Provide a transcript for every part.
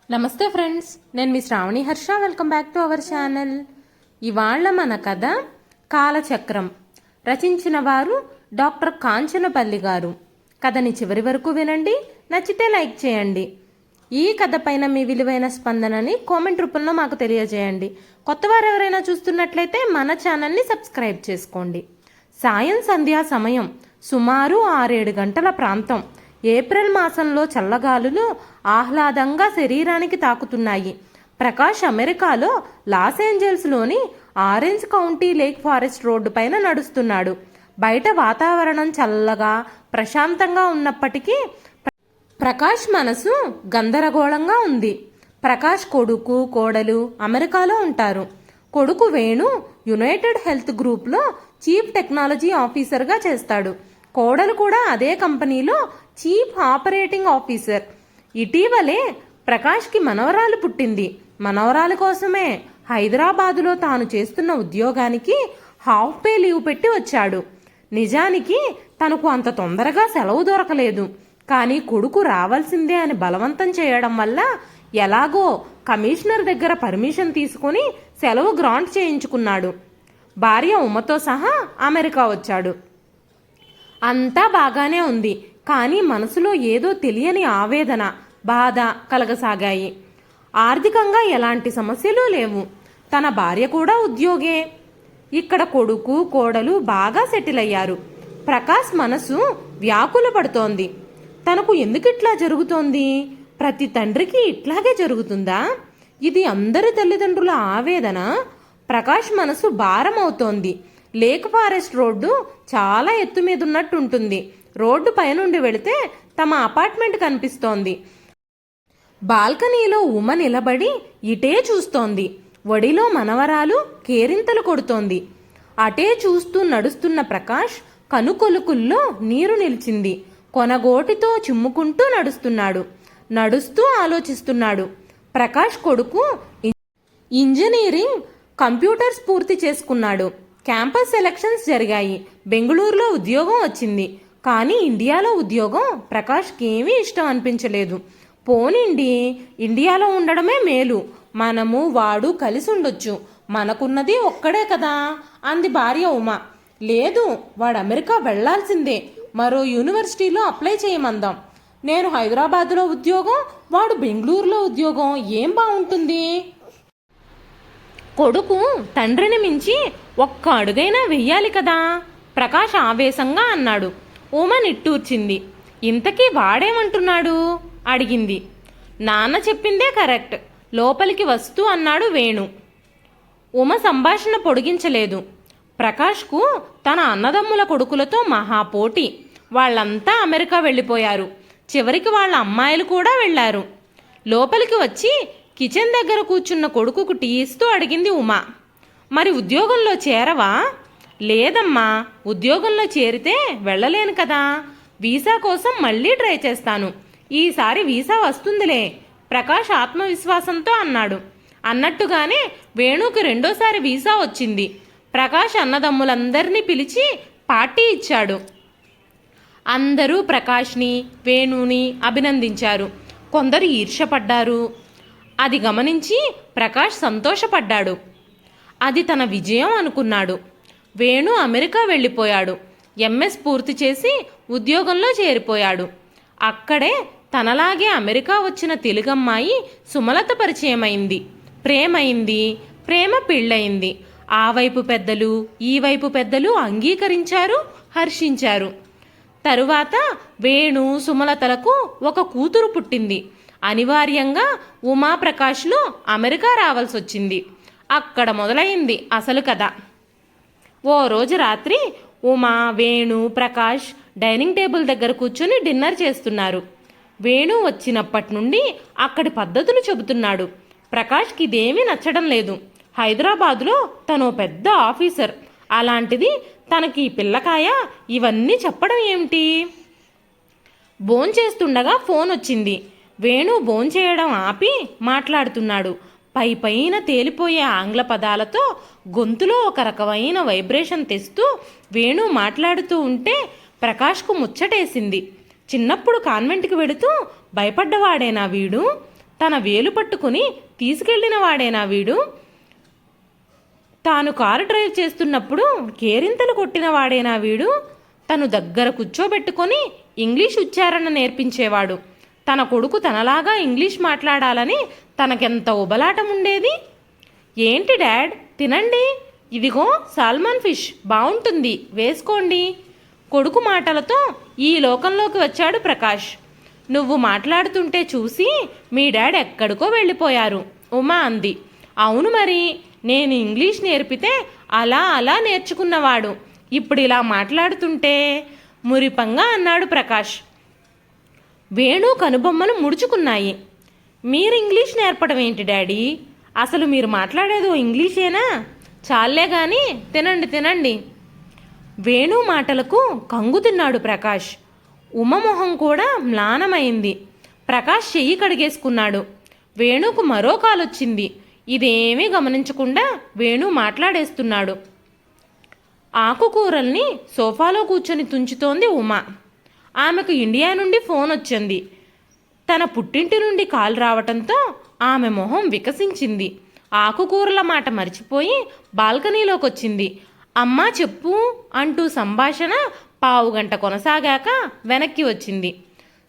నమస్తే ఫ్రెండ్స్, నేను మీ Sravani Harsha. Welcome back to our channel. ఇవాళ మన కథ కాలచక్రం. రచించిన వారు డాక్టర్ కాంచనపల్లి గారు. కథని చివరి వరకు వినండి, నచ్చితే లైక్ చేయండి. ఈ కథ పైన మీ విలువైన స్పందనని కామెంట్ రూపంలో మాకు తెలియజేయండి. కొత్తవారు ఎవరైనా చూస్తున్నట్లయితే మన ఛానల్ని సబ్స్క్రైబ్ చేసుకోండి. సాయం సంధ్యా సమయం, సుమారు 6-7 గంటల ప్రాంతం. ఏప్రిల్ మాసంలో చల్లగాలులు ఆహ్లాదంగా శరీరానికి తాకుతున్నాయి. ప్రకాష్ అమెరికాలో లాస్ ఏంజల్స్లోని Orange County Lake Forest road పైన నడుస్తున్నాడు. బయట వాతావరణం చల్లగా ప్రశాంతంగా ఉన్నప్పటికీ ప్రకాష్ మనసు గందరగోళంగా ఉంది. ప్రకాష్ కొడుకు కోడలు అమెరికాలో ఉంటారు. కొడుకు వేణు యునైటెడ్ హెల్త్ గ్రూప్లో చీఫ్ టెక్నాలజీ ఆఫీసర్గా చేస్తాడు. కోడలు కూడా అదే కంపెనీలో చీఫ్ ఆపరేటింగ్ ఆఫీసర్. ఇటీవలే ప్రకాష్కి మనవరాలు పుట్టింది. మనవరాలు కోసమే హైదరాబాదులో తాను చేస్తున్న ఉద్యోగానికి హాఫ్ పే లీవ్ పెట్టి వచ్చాడు. నిజానికి తనకు అంత తొందరగా సెలవు దొరకలేదు. కానీ కొడుకు రావాల్సిందే అని బలవంతం చేయడం వల్ల ఎలాగో కమిషనర్ దగ్గర పర్మిషన్ తీసుకుని సెలవు గ్రాంట్ చేయించుకున్నాడు. భార్య ఉమ్మతో సహా అమెరికా వచ్చాడు. అంతా బాగానే ఉంది, కానీ మనసులో ఏదో తెలియని ఆవేదన, బాధ కలగసాగాయి. ఆర్థికంగా ఎలాంటి సమస్యలు లేవు. తన భార్య కూడా ఉద్యోగే. ఇక్కడ కొడుకు కోడలు బాగా సెటిల్ అయ్యారు. ప్రకాష్ మనసు వ్యాకుల పడుతోంది. తనకు ఎందుకు ఇట్లా జరుగుతోంది? ప్రతి తండ్రికి ఇట్లాగే జరుగుతుందా? ఇది అందరి తల్లిదండ్రుల ఆవేదన. ప్రకాష్ మనసు భారం అవుతోంది. లేక్ ఫారెస్ట్ రోడ్డు చాలా ఎత్తు మీద ఉన్నట్టు ఉంటుంది. రోడ్డు పైనుండి వెళితే తమ అపార్ట్మెంట్ కనిపిస్తోంది. బాల్కనీలో ఉమ నిలబడి ఇటే చూస్తోంది. ఒడిలో మనవరాలు కేరింతలు కొడుతోంది. అటే చూస్తూ నడుస్తున్న ప్రకాష్ కనుకొలుకుల్లో నీరు నిలిచింది. కొనగోటితో చిమ్ముకుంటూ నడుస్తున్నాడు. నడుస్తూ ఆలోచిస్తున్నాడు. ప్రకాష్ కొడుకు ఇంజనీరింగ్ కంప్యూటర్స్ పూర్తి చేసుకున్నాడు. క్యాంపస్ సెలక్షన్స్ జరిగాయి. బెంగళూరులో ఉద్యోగం వచ్చింది. కానీ ఇండియాలో ఉద్యోగం ప్రకాష్కి ఏమీ ఇష్టం అనిపించలేదు. పోనిండి, ఇండియాలో ఉండడమే మేలు. మనము వాడు కలిసి ఉండొచ్చు. మనకున్నది ఒక్కడే కదా అంది భార్య ఉమ. లేదు, వాడు అమెరికా వెళ్లాల్సిందే. మరో యూనివర్సిటీలో అప్లై చేయమందాం. నేను హైదరాబాద్లో ఉద్యోగం, వాడు బెంగళూరులో ఉద్యోగం. ఏం బాగుంటుంది? కొడుకు తండ్రిని మించి ఒక్క అడుగైనా వెయ్యాలి కదా, ప్రకాష్ ఆవేశంగా అన్నాడు. ఉమ నిట్టూర్చింది. ఇంతకీ వాడేమంటున్నాడు అడిగింది. నాన్న చెప్పిందే కరెక్ట్, లోపలికి వస్తూ అన్నాడు వేణు. ఉమ సంభాషణ పొడిగించలేదు. ప్రకాష్కు తన అన్నదమ్ముల కొడుకులతో మహాపోటీ. వాళ్ళంతా అమెరికా వెళ్ళిపోయారు. చివరికి వాళ్ళ అమ్మాయిలు కూడా వెళ్లారు. లోపలికి వచ్చి కిచెన్ దగ్గర కూర్చున్న కొడుకుకు టీ ఇస్తూ అడిగింది ఉమా. మరి ఉద్యోగంలో చేరవా? లేదమ్మా, ఉద్యోగంలో చేరితే వెళ్ళలేను కదా. వీసా కోసం మళ్ళీ ట్రై చేస్తాను. ఈసారి వీసా వస్తుందిలే, ప్రకాష్ ఆత్మవిశ్వాసంతో అన్నాడు. అన్నట్టుగానే వేణుకి రెండోసారి వీసా వచ్చింది. ప్రకాష్ అన్నదమ్ములందరినీ పిలిచి పార్టీ ఇచ్చాడు. అందరూ ప్రకాష్ని వేణుని అభినందించారు. కొందరు ఈర్ష్యపడ్డారు. అది గమనించి ప్రకాష్ సంతోషపడ్డాడు. అది తన విజయం అనుకున్నాడు. వేణు అమెరికా వెళ్ళిపోయాడు. ఎంఎస్ పూర్తి చేసి ఉద్యోగంలో చేరిపోయాడు. అక్కడే తనలాగే అమెరికా వచ్చిన తెలుగమ్మాయి సుమలత పరిచయమైంది. ప్రేమైంది. ప్రేమ పెళ్ళయింది. ఆ వైపు పెద్దలు ఈ వైపు పెద్దలు అంగీకరించారు, హర్షించారు. తరువాత వేణు సుమలతలకు ఒక కూతురు పుట్టింది. అనివార్యంగా ఉమాప్రకాష్లు అమెరికా రావాల్సి వచ్చింది. అక్కడ మొదలైంది అసలు కథ. ఓ రోజు రాత్రి ఉమా, వేణు, ప్రకాష్ డైనింగ్ టేబుల్ దగ్గర కూర్చొని డిన్నర్ చేస్తున్నారు. వేణు వచ్చినప్పటి నుండి అక్కడి పద్ధతులు చెబుతున్నాడు. ప్రకాష్కి ఇదేమీ నచ్చడం లేదు. హైదరాబాదులో తను పెద్ద ఆఫీసర్. అలాంటిది తనకి పిల్లకాయ ఇవన్నీ చెప్పడం ఏమిటి? భోంచేస్తుండగా ఫోన్ వచ్చింది. వేణు భోంచేయడం ఆపి మాట్లాడుతున్నాడు. పైన తేలిపోయే ఆంగ్ల పదాలతో గొంతులో ఒక రకమైన వైబ్రేషన్ తెస్తూ వేణు మాట్లాడుతూ ఉంటే ప్రకాష్కు ముచ్చటేసింది. చిన్నప్పుడు కాన్వెంట్కి వెళుతూ భయపడ్డవాడేనా వీడు? తన వేలు పట్టుకుని తీసుకెళ్లిన వాడేనా వీడు? తాను కారు డ్రైవ్ చేస్తున్నప్పుడు కేరింతలు కొట్టిన వాడేనా వీడు? తను దగ్గర కూర్చోబెట్టుకొని ఇంగ్లీష్ ఉచ్చారణ నేర్పించేవాడు. తన కొడుకు తనలాగా ఇంగ్లీష్ మాట్లాడాలని తనకెంత ఉబలాటం ఉండేది. ఏంటి డాడ్, తినండి, ఇదిగో సాల్మన్ ఫిష్ బాగుంటుంది, వేసుకోండి. కొడుకు మాటలతో ఈ లోకంలోకి వచ్చాడు ప్రకాష్. నువ్వు మాట్లాడుతుంటే చూసి మీ డాడ్ ఎక్కడికో వెళ్ళిపోయారు, ఉమా అంది. అవును మరి, నేను ఇంగ్లీష్ నేర్పితే అలా అలా నేర్చుకున్నవాడు ఇప్పుడు ఇలా మాట్లాడుతుంటే, మురిపంగా అన్నాడు ప్రకాష్. వేణు కనుబొమ్మలు ముడుచుకున్నాయి. మీరు ఇంగ్లీష్ నేర్పడం ఏంటి డాడీ? అసలు మీరు మాట్లాడేదో ఇంగ్లీషేనా? చాలే గాని తినండి తినండి. వేణు మాటలకు కంగు తిన్నాడు ప్రకాష్. ఉమమొహం కూడా మ్లానమైంది. ప్రకాష్ చెయ్యి కడిగేసుకున్నాడు. వేణుకు మరో కాలొచ్చింది. ఇదేమీ గమనించకుండా వేణు మాట్లాడేస్తున్నాడు. ఆకుకూరల్ని సోఫాలో కూర్చొని తుంచుతోంది ఉమా. ఆమెకు ఇండియా నుండి ఫోన్ వచ్చింది. తన పుట్టింటి నుండి కాల్ రావటంతో ఆమె మొహం వికసించింది. ఆకుకూరల మాట మర్చిపోయి బాల్కనీలోకి వచ్చింది. అమ్మా చెప్పు అంటూ సంభాషణ పావుగంట కొనసాగాక వెనక్కి వచ్చింది.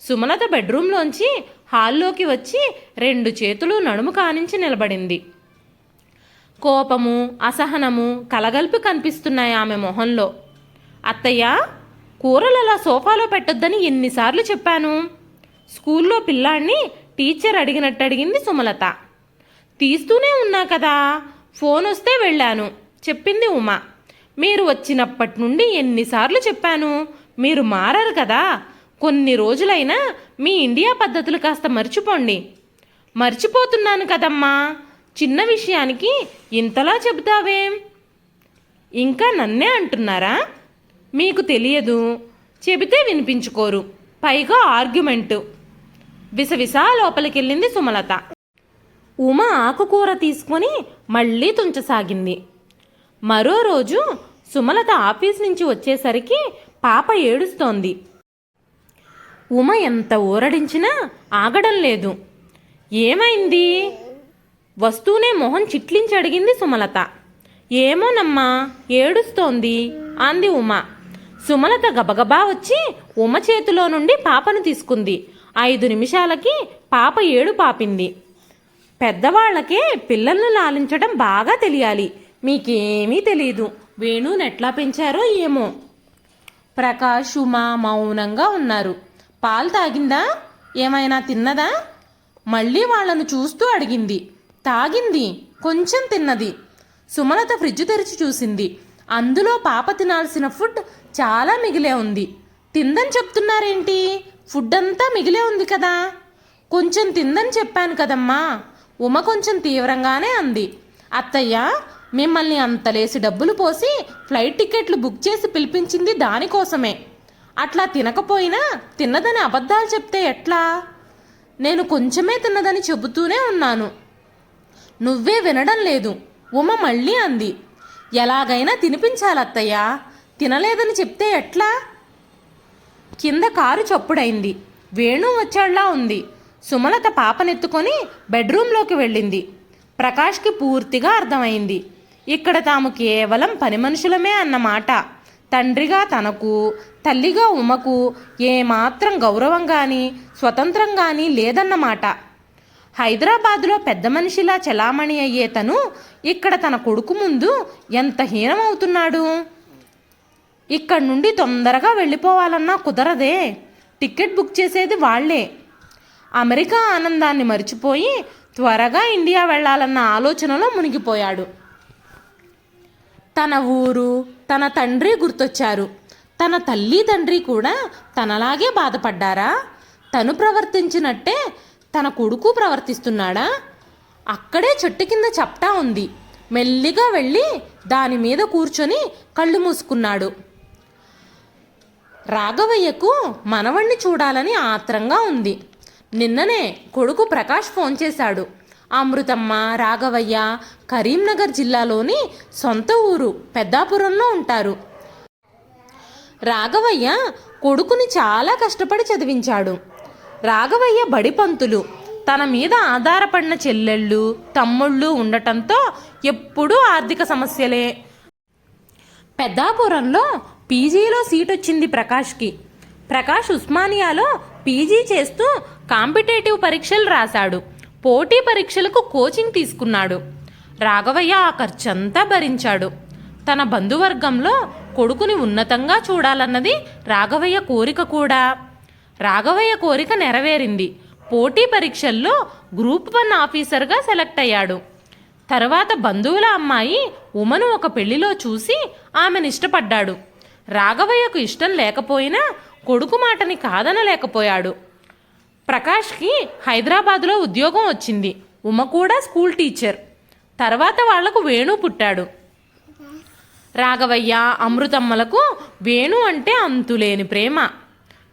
సుమలత బెడ్రూంలోంచి హాల్లోకి వచ్చి 2 చేతులు నడుము కానించి నిలబడింది. కోపము, అసహనము కలగలిపి కనిపిస్తున్నాయి ఆమె మొహంలో. అత్తయ్య, కూరలు అలా సోఫాలో పెట్టొద్దని ఎన్నిసార్లు చెప్పాను? స్కూల్లో పిల్లాన్ని టీచర్ అడిగినట్టు అడిగింది సుమలత. తీస్తూనే ఉన్నా కదా, ఫోన్ వస్తే వెళ్ళాను చెప్పింది ఉమా. మీరు వచ్చినప్పటి నుండి ఎన్నిసార్లు చెప్పాను, మీరు మారరు కదా, కొన్ని రోజులైనా మీ ఇండియా పద్ధతులు కాస్త మర్చిపోండి. మర్చిపోతున్నాను కదమ్మా, చిన్న విషయానికి ఇంతలా చెబుతావేం? ఇంకా నన్నే అంటున్నారా? మీకు తెలియదు, చెబితే వినిపించుకోరు, పైగా ఆర్గ్యుమెంటు. విసవిసా లోపలికెళ్ళింది సుమలత. ఉమ ఆకుకూర తీసుకొని మళ్ళీ తుంచసాగింది. మరో రోజు సుమలత ఆఫీస్ నుంచి వచ్చేసరికి పాప ఏడుస్తోంది. ఉమ ఎంత ఊరడించినా ఆగడం లేదు. ఏమైంది? వస్తూనే మొహం చిట్లించి అడిగింది సుమలత. ఏమోనమ్మా, ఏడుస్తోంది అంది ఉమ. సుమలత గబగబా వచ్చి ఉమ చేతిలో నుండి పాపను తీసుకుంది. 5 నిమిషాలకి పాప ఏడు పాపింది. పెద్దవాళ్లకే పిల్లలను లాలించడం బాగా తెలియాలి, మీకేమీ తెలీదు. వేణునెట్లా పెంచారో ఏమో. ప్రకాష్, ఉమ మౌనంగా ఉన్నారు. పాలు తాగిందా? ఏమైనా తిన్నదా? మళ్ళీ వాళ్లను చూస్తూ అడిగింది. తాగింది, కొంచెం తిన్నది. సుమలత ఫ్రిడ్జ్ తెరిచి చూసింది. అందులో పాప తినాల్సిన ఫుడ్ చాలా మిగిలే ఉంది. తిందని చెప్తున్నారేంటి? ఫుడ్ అంతా మిగిలే ఉంది కదా. కొంచెం తిందని చెప్పాను కదమ్మా. ఉమ కొంచెం తీవ్రంగానే అంది. అత్తయ్య, మిమ్మల్ని అంతలేసి డబ్బులు పోసి ఫ్లైట్ టికెట్లు బుక్ చేసి పిలిపించింది దానికోసమే. అట్లా తినకపోయినా తిన్నదని అబద్ధాలు చెప్తే ఎట్లా? నేను కొంచెమే తిన్నదని చెబుతూనే ఉన్నాను. నువ్వే వినడం లేదు. ఉమ మళ్ళీ అంది. ఎలాగైనా తినిపించాలత్తయ్య, తినలేదని చెప్తే ఎట్లా? కింద కారు చప్పుడైంది. వేణు వచ్చాళ్లా ఉంది. సుమలత పాపనెత్తుకొని బెడ్రూంలోకి వెళ్ళింది. ప్రకాష్కి పూర్తిగా అర్థమైంది. ఇక్కడ తాము కేవలం పని మనుషులమే అన్నమాట. తండ్రిగా తనకు, తల్లిగా ఉమకు ఏమాత్రం గౌరవం కానీ స్వతంత్రం కానీ లేదన్నమాట. హైదరాబాదులో పెద్ద మనిషిలా చలామణి అయ్యే తను ఇక్కడ తన కొడుకు ముందు ఎంత హీనమవుతున్నాడు. ఇక్కడి నుండి తొందరగా వెళ్ళిపోవాలన్నా కుదరదే. టికెట్ బుక్ చేసేది వాళ్లే. అమెరికా ఆనందాన్ని మరిచిపోయి త్వరగా ఇండియా వెళ్లాలన్న ఆలోచనలో మునిగిపోయాడు. తన ఊరు, తన తండ్రి గుర్తొచ్చారు. తన తల్లి తండ్రి కూడా తనలాగే బాధపడ్డారా? తను ప్రవర్తించినట్టే తన కొడుకు ప్రవర్తిస్తున్నాడా? అక్కడే చెట్టు కింద చప్టా ఉంది. మెల్లిగా వెళ్ళి దాని మీద కూర్చొని కళ్ళు మూసుకున్నాడు. రాఘవయ్యకు మనవణ్ణి చూడాలని ఆత్రంగా ఉంది. నిన్ననే కొడుకు ప్రకాష్ ఫోన్ చేశాడు. అమృతమ్మ, రాఘవయ్య కరీంనగర్ జిల్లాలోని సొంత ఊరు పెద్దాపురంలో ఉంటారు. రాఘవయ్య కొడుకుని చాలా కష్టపడి చదివించాడు. రాఘవయ్య బడి పంతులు. తన మీద ఆధారపడిన చెల్లెళ్ళు తమ్ముళ్ళు ఉండటంతో ఎప్పుడూ ఆర్థిక సమస్యలే. పెద్దాపురంలో పీజీలో సీట్ వచ్చింది ప్రకాష్కి. ప్రకాష్ ఉస్మానియాలో పీజీ చేస్తూ కాంపిటేటివ్ పరీక్షలు రాశాడు. పోటీ పరీక్షలకు కోచింగ్ తీసుకున్నాడు. రాఘవయ్య ఆ ఖర్చంతా భరించాడు. తన బంధువర్గంలో కొడుకుని ఉన్నతంగా చూడాలన్నది రాఘవయ్య కోరిక కూడా. రాఘవయ్య కోరిక నెరవేరింది. పోటీ పరీక్షల్లో గ్రూప్ 1 ఆఫీసర్గా సెలెక్ట్ అయ్యాడు. తర్వాత బంధువుల అమ్మాయి ఉమను ఒక పెళ్లిలో చూసి ఆమెను ఇష్టపడ్డాడు. రాఘవయ్యకు ఇష్టం లేకపోయినా కొడుకు మాటని కాదనలేకపోయాడు. ప్రకాష్కి హైదరాబాదులో ఉద్యోగం వచ్చింది. ఉమ కూడా స్కూల్ టీచర్. తర్వాత వాళ్లకు వేణు పుట్టాడు. రాఘవయ్య అమృతమ్మలకు వేణు అంటే అంతులేని ప్రేమ.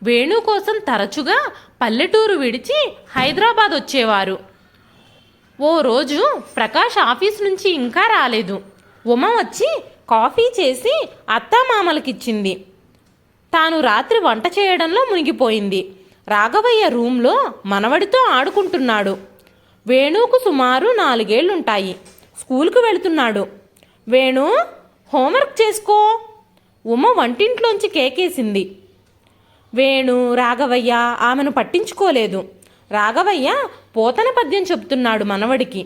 వేణు కోసం తరచుగా పల్లెటూరు విడిచి హైదరాబాద్ వచ్చేవారు. ఓ రోజు ప్రకాష్ ఆఫీస్ నుంచి ఇంకా రాలేదు. ఉమ వచ్చి కాఫీ చేసి అత్తామామలకిచ్చింది. తాను రాత్రి వంట చేయడంలో మునిగిపోయింది. రాఘవయ్య రూంలో మనవడితో ఆడుకుంటున్నాడు. వేణుకు సుమారు 4 ఏళ్లుంటాయి. స్కూల్కు వెళుతున్నాడు. వేణు, హోంవర్క్ చేసుకో. ఉమ వంటింట్లోంచి కేకేసింది. వేణు, రాఘవయ్య ఆమెను పట్టించుకోలేదు. రాఘవయ్య పోతన పద్యం చెప్తున్నాడు మనవడికి.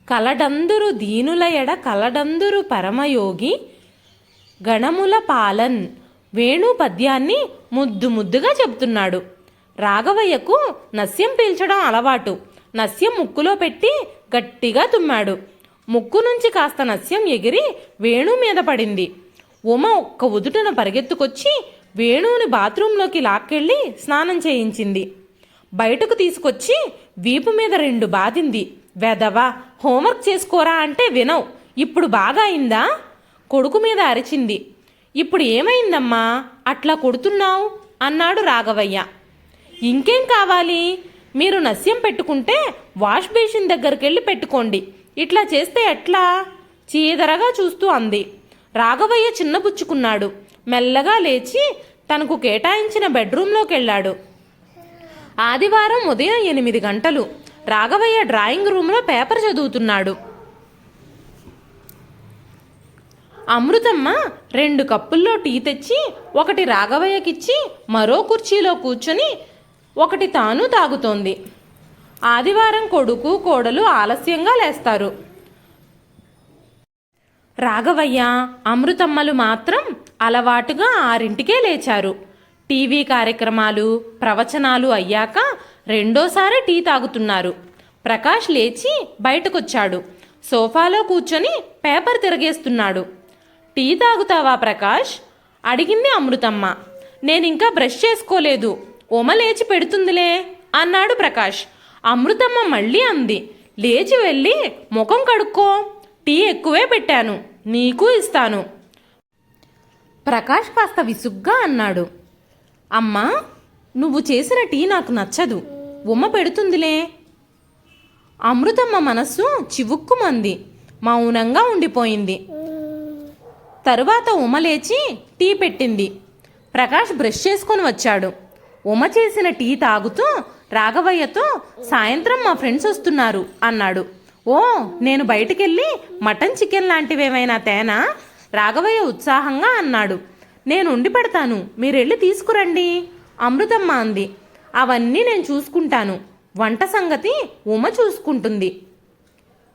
కలడందురు దీనుల ఎడ కలడందురు పరమయోగి గణముల పాలన్. వేణు పద్యాన్ని ముద్దు ముద్దుగా చెప్తున్నాడు. రాఘవయ్యకు నస్యం పీల్చడం అలవాటు. నస్యం ముక్కులో పెట్టి గట్టిగా తుమ్మాడు. ముక్కు నుంచి కాస్త నస్యం ఎగిరి వేణు మీద పడింది. ఉమ ఒక్క ఉదుటన పరిగెత్తుకొచ్చి వేణుని బాత్రూంలోకి లాక్కెళ్ళి స్నానం చేయించింది. బయటకు తీసుకొచ్చి వీపు మీద 2 బాదింది. వెదవా, హోంవర్క్ చేసుకోరా అంటే వినవు. ఇప్పుడు బాగా అయిందా? కొడుకు మీద అరిచింది. ఇప్పుడు ఏమైందమ్మా అట్లా కొడుతున్నావు అన్నాడు రాఘవయ్య. ఇంకేం కావాలి? మీరు నస్యం పెట్టుకుంటే వాష్ బేసిన్ దగ్గరికెళ్ళి పెట్టుకోండి. ఇట్లా చేస్తే ఎట్లా? చీదరగా చూస్తూ అంది. రాఘవయ్య చిన్నబుచ్చుకున్నాడు. మెల్లగా లేచి తనకు కేటాయించిన బెడ్రూంలోకి వెళ్ళాడు. ఆదివారం ఉదయం 8 గంటలు. రాఘవయ్య డ్రాయింగ్ రూమ్లో పేపర్ చదువుతున్నాడు. అమృతమ్మ 2 కప్పుల్లో టీ తెచ్చి ఒకటి రాఘవయ్యకిచ్చి మరో కుర్చీలో కూర్చొని ఒకటి తాను తాగుతోంది. ఆదివారం కొడుకు కోడలు ఆలస్యంగా లేస్తారు. రాఘవయ్య, అమృతమ్మలు మాత్రం అలవాటుగా 6ంటికే లేచారు. టీవీ కార్యక్రమాలు, ప్రవచనాలు అయ్యాక రెండోసారి టీ తాగుతున్నారు. ప్రకాష్ లేచి బయటకొచ్చాడు. సోఫాలో కూర్చొని పేపర్ తిరగేస్తున్నాడు. టీ తాగుతావా ప్రకాష్? అడిగింది అమృతమ్మ. నేనింకా బ్రష్ చేసుకోలేదు, ఉమ లేచి పెడుతుందిలే అన్నాడు ప్రకాష్. అమృతమ్మ మళ్ళీ అంది, లేచి వెళ్ళి ముఖం కడుక్కో, టీ ఎక్కువే పెట్టాను, నీకు ఇస్తాను. ప్రకాష్ కాస్త విసుగ్గా అన్నాడు, అమ్మా నువ్వు చేసిన టీ నాకు నచ్చదు, ఉమ పెడుతుందిలే. అమృతమ్మ మనస్సు చివుక్కుమంది. మౌనంగా ఉండిపోయింది. తరువాత ఉమ లేచి టీ పెట్టింది. ప్రకాష్ బ్రష్ చేసుకొని వచ్చాడు. ఉమ చేసిన టీ తాగుతూ రాఘవయ్యతో సాయంత్రం మా ఫ్రెండ్స్ వస్తున్నారు అన్నాడు. ఓ, నేను బయటికెళ్ళి మటన్ చికెన్ లాంటివేమైనా తేనా? రాఘవయ్య ఉత్సాహంగా అన్నాడు. నేను ఉండి పెడతాను, మీరెళ్ళి తీసుకురండి అమృతమ్మ అంది. అవన్నీ నేను చూసుకుంటాను, వంట సంగతి ఉమ చూసుకుంటుంది.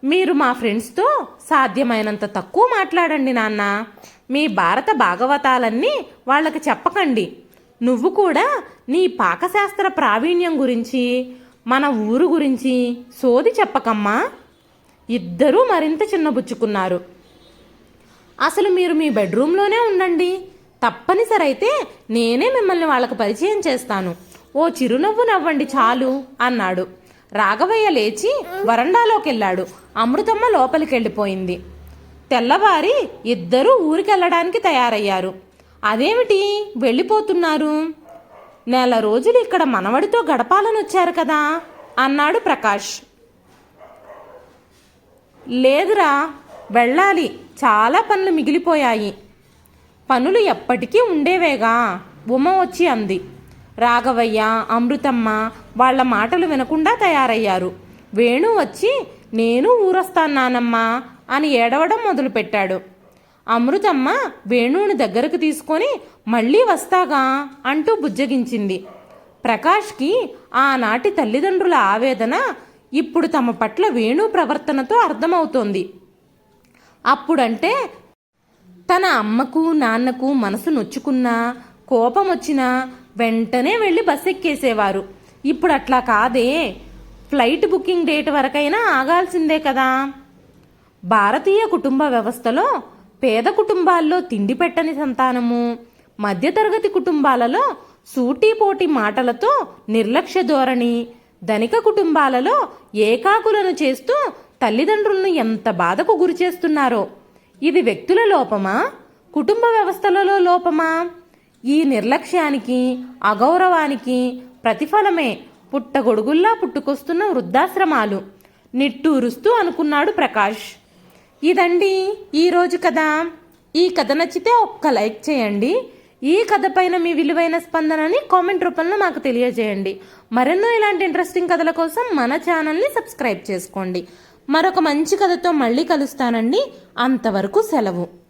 మీరు మా ఫ్రెండ్స్తో సాధ్యమైనంత తక్కువ మాట్లాడండి నాన్న. మీ భారత భాగవతాలన్నీ వాళ్ళకి చెప్పకండి. నువ్వు కూడా నీ పాకశాస్త్ర ప్రావీణ్యం గురించి, మన ఊరు గురించి సోది చెప్పకమ్మా. ఇద్దరూ మరింత చిన్నబుచ్చుకున్నారు. అసలు మీరు మీ బెడ్రూమ్లోనే ఉండండి, తప్పనిసరి అయితే నేనే మిమ్మల్ని వాళ్ళకు పరిచయం చేస్తాను. ఓ చిరునవ్వు నవ్వండి చాలు అన్నాడు. రాఘవయ్య లేచి వరండాలోకి వెళ్ళాడు. అమృతమ్మ లోపలికి వెళ్ళిపోయింది. తెల్లవారి ఇద్దరూ ఊరికెళ్ళడానికి తయారయ్యారు. అదేమిటి వెళ్ళిపోతున్నారు? నెల రోజులు ఇక్కడ మనవడితో గడపాలని వచ్చారు కదా అన్నాడు ప్రకాష్. లేదురా, వెళ్ళాలి, చాలా పనులు మిగిలిపోయాయి. పనులు ఎప్పటికీ ఉండేవేగా ఉమ వచ్చి అంది. రాఘవయ్య, అమృతమ్మ వాళ్ళ మాటలు వినకుండా తయారయ్యారు. వేణు వచ్చి నేను ఊరొస్తాను నానమ్మా అని ఏడవడం మొదలుపెట్టాడు. అమృతమ్మ వేణువుని దగ్గరకు తీసుకొని మళ్ళీ వస్తాగా అంటూ బుజ్జగించింది. ప్రకాష్కి ఆనాటి తల్లిదండ్రుల ఆవేదన ఇప్పుడు తమ పట్ల వేణు ప్రవర్తనతో అర్థమవుతోంది. అప్పుడంటే తన అమ్మకు నాన్నకు మనసు నొచ్చుకున్నా కోపం వచ్చినా వెంటనే వెళ్ళి బస్ ఎక్కేసేవారు. ఇప్పుడు అట్లా కాదే, ఫ్లైట్ బుకింగ్ డేట్ వరకైనా ఆగాల్సిందే కదా. భారతీయ కుటుంబ వ్యవస్థలో పేద కుటుంబాల్లో తిండి పెట్టని సంతానము, మధ్యతరగతి కుటుంబాలలో సూటీపోటీ మాటలతో నిర్లక్ష్య ధోరణి, ధనిక కుటుంబాలలో ఏకాకులను చేస్తూ తల్లిదండ్రులను ఎంత బాధకు గురి చేస్తున్నారో. ఇది వ్యక్తుల లోపమా, కుటుంబ వ్యవస్థలలో లోపమా? ఈ నిర్లక్ష్యానికి, అగౌరవానికి ప్రతిఫలమే పుట్టగొడుగుల్లా పుట్టుకొస్తున్న వృద్ధాశ్రమాలు. నిట్టూరుస్తూ అనుకున్నాడు ప్రకాష్. ఇదండి ఈరోజు కథ. ఈ కథ నచ్చితే ఒక్క లైక్ చేయండి. ఈ కథ పైన మీ విలువైన స్పందనని కామెంట్ రూపంలో మాకు తెలియజేయండి. మరెన్నో ఇలాంటి ఇంట్రెస్టింగ్ కథల కోసం మన ఛానల్ని సబ్స్క్రైబ్ చేసుకోండి. మరొక మంచి కథతో మళ్ళీ కలుస్తానండి. అంతవరకు సెలవు.